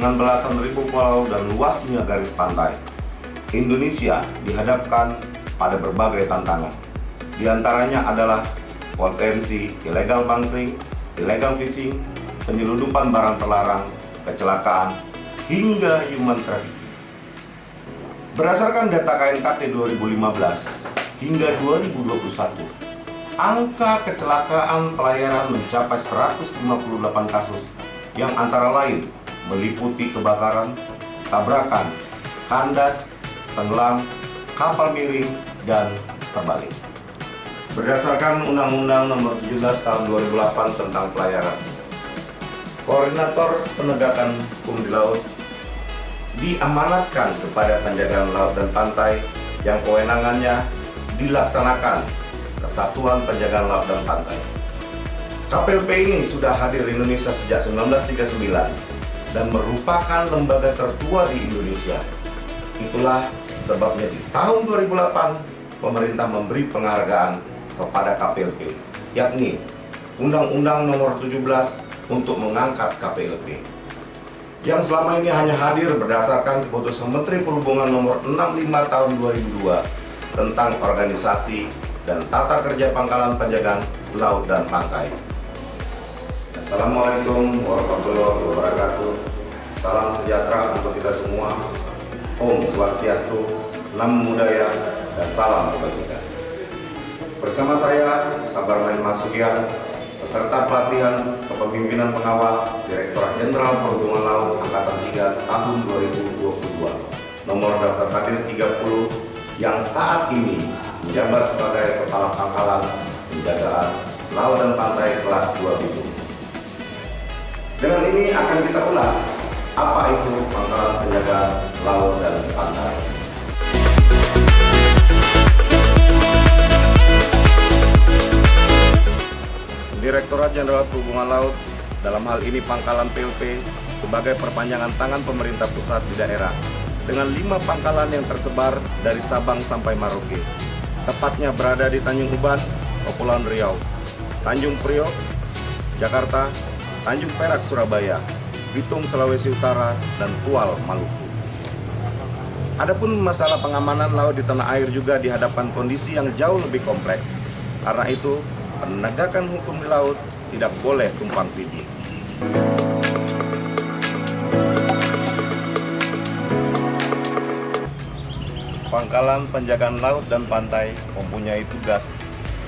dengan belasan ribu pulau dan luasnya garis pantai, Indonesia dihadapkan pada berbagai tantangan. Di antaranya adalah potensi illegal bunkering, illegal fishing, penyelundupan barang terlarang, kecelakaan, hingga human trafficking. Berdasarkan data KNKT 2015 hingga 2021, angka kecelakaan pelayaran mencapai 158 kasus yang antara lain meliputi kebakaran, tabrakan, kandas, tenggelam, kapal miring, dan terbalik. Berdasarkan Undang-Undang Nomor 17 Tahun 2008 tentang pelayaran, Koordinator Penegakan Hukum di Laut diamanatkan kepada Penjagaan Laut dan Pantai yang kewenangannya dilaksanakan Kesatuan Penjagaan Laut dan Pantai. KPLP ini sudah hadir di Indonesia sejak 1939 dan merupakan lembaga tertua di Indonesia. Itulah sebabnya di tahun 2008 pemerintah memberi penghargaan kepada KPLP, yakni Undang-Undang Nomor 17 untuk mengangkat KPLP, yang selama ini hanya hadir berdasarkan keputusan Menteri Perhubungan Nomor 65 Tahun 2002 tentang organisasi dan tata kerja Pangkalan Penjagaan Laut dan Pantai. Assalamualaikum warahmatullahi wabarakatuh. Salam sejahtera untuk kita semua. Om Swastiastu, Namo Buddhaya, dan salam kebajikan. Bersama saya, Sabarman Masukian, peserta pelatihan kepemimpinan pengawas Direktorat Jenderal Perhubungan Laut Angkatan 3 tahun 2022, nomor daftar hadir 30, yang saat ini menjabat sebagai Kepala Pangkalan Penjagaan Laut dan Pantai kelas 2 Bitung. Dengan ini akan kita ulas apa itu Pangkalan Penjagaan Laut dan Pantai. Direktorat Jenderal Perhubungan Laut, dalam hal ini Pangkalan PLP, sebagai perpanjangan tangan pemerintah pusat di daerah, dengan 5 pangkalan yang tersebar dari Sabang sampai Merauke, tepatnya berada di Tanjung Uban, Kepulauan Riau, Tanjung Priok, Jakarta, Tanjung Perak, Surabaya, Bitung, Sulawesi Utara, dan Tual, Maluku. Adapun masalah pengamanan laut di tanah air juga dihadapkan kondisi yang jauh lebih kompleks. Karena itu, penegakan hukum di laut tidak boleh tumpang tindih. Pangkalan Penjagaan Laut dan Pantai mempunyai tugas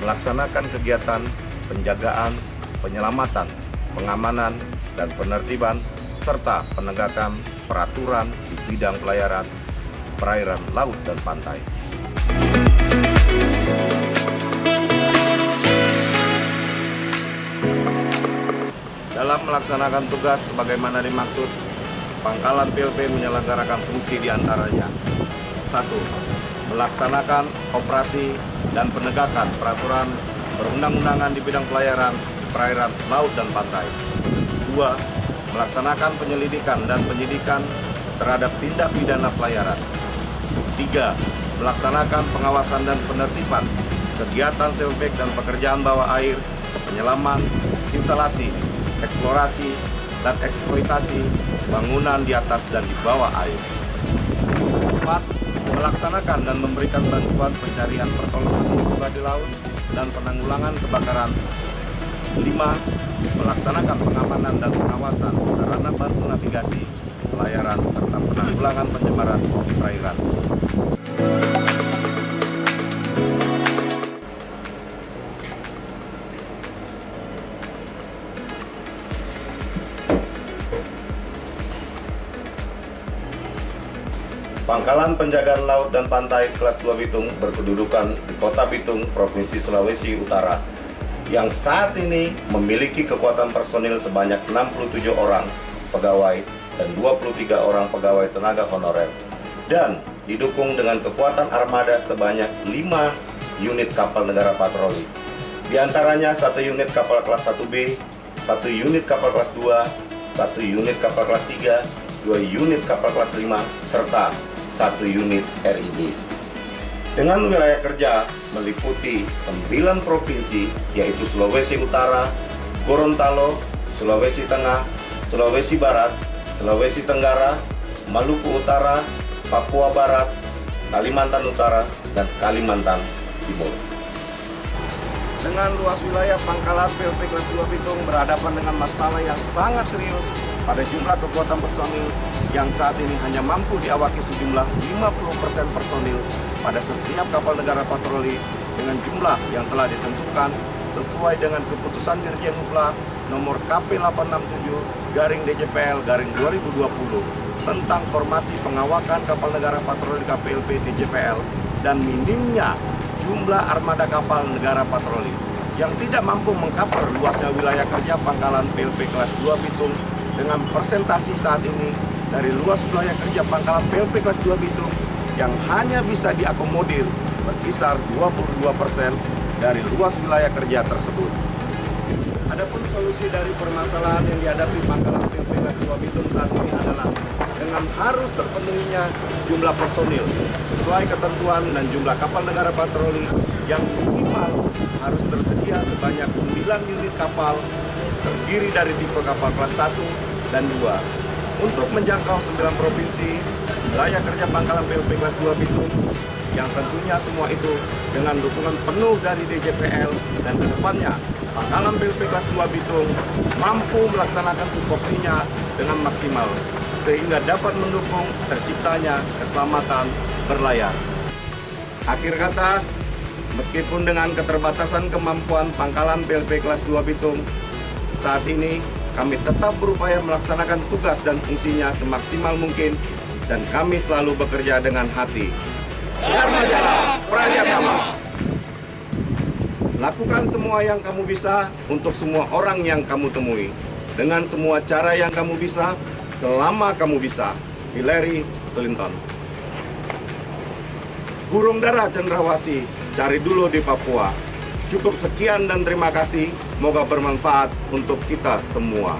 melaksanakan kegiatan penjagaan, penyelamatan, pengamanan, dan penertiban, serta penegakan peraturan di bidang pelayaran, perairan laut dan pantai. Dalam melaksanakan tugas sebagaimana dimaksud, Pangkalan PLP menyelenggarakan fungsi diantaranya: 1. Melaksanakan operasi dan penegakan peraturan perundang-undangan di bidang pelayaran di perairan laut dan pantai. 2. Melaksanakan penyelidikan dan penyidikan terhadap tindak pidana pelayaran. 3. Melaksanakan pengawasan dan penertiban kegiatan sailback dan pekerjaan bawah air, penyelaman, instalasi, eksplorasi, dan eksploitasi bangunan di atas dan di bawah air. 4. Melaksanakan dan memberikan bantuan pencarian pertolongan musibah di laut dan penanggulangan kebakaran. 5. Melaksanakan pengamanan dan pengawasan sarana bantu navigasi, pelayaran, serta penanggulangan pencemaran di perairan. Pangkalan Penjagaan Laut dan Pantai kelas 2 Bitung berkedudukan di Kota Bitung, Provinsi Sulawesi Utara, yang saat ini memiliki kekuatan personil sebanyak 67 orang pegawai dan 23 orang pegawai tenaga honorer, dan didukung dengan kekuatan armada sebanyak 5 unit kapal negara patroli. Di antaranya 1 unit kapal kelas 1B, 1 unit kapal kelas 2, 1 unit kapal kelas 3, 2 unit kapal kelas 5, serta 1 unit RIB. Dengan wilayah kerja meliputi 9 provinsi, yaitu Sulawesi Utara, Gorontalo, Sulawesi Tengah, Sulawesi Barat, Sulawesi Tenggara, Maluku Utara, Papua Barat, Kalimantan Utara, dan Kalimantan Timur. Dengan luas wilayah Pangkalan PLP kelas 2 Bitung berhadapan dengan masalah yang sangat serius pada jumlah kekuatan personil yang saat ini hanya mampu diawaki sejumlah 50% personil pada setiap kapal negara patroli dengan jumlah yang telah ditentukan sesuai dengan keputusan Dirjen Hupla nomor KP867/DJPL/2020 tentang formasi pengawakan kapal negara patroli KPLP DJPL dan minimnya jumlah armada kapal negara patroli yang tidak mampu mengcover luasnya wilayah kerja Pangkalan PLP kelas 2 Bitung dengan presentasi saat ini dari luas wilayah kerja Pangkalan PLP kelas 2 Bitung yang hanya bisa diakomodir berkisar 22% dari luas wilayah kerja tersebut. Adapun solusi dari permasalahan yang dihadapi Pangkalan PLP kelas 2 Bitung saat ini adalah dengan harus terpenuhinya jumlah personil sesuai ketentuan dan jumlah kapal negara patroli yang minimal harus tersedia sebanyak 9 unit kapal terdiri dari tipe kapal kelas 1 dan 2 untuk menjangkau 9 provinsi wilayah kerja Pangkalan PLP kelas 2 Bitung yang tentunya semua itu dengan dukungan penuh dari DJPL dan kedepannya Pangkalan PLP kelas 2 Bitung mampu melaksanakan tupoksinya dengan maksimal sehingga dapat mendukung terciptanya keselamatan berlayar. Akhir kata, meskipun dengan keterbatasan kemampuan Pangkalan PLP kelas 2 Bitung, saat ini kami tetap berupaya melaksanakan tugas dan fungsinya semaksimal mungkin dan kami selalu bekerja dengan hati. Dharma Jala Prajatama. Lakukan semua yang kamu bisa untuk semua orang yang kamu temui. Dengan semua cara yang kamu bisa, selama kamu bisa. Hillary Clinton. Burung dara cendrawasih, cari dulu di Papua. Cukup sekian dan terima kasih. Moga bermanfaat untuk kita semua.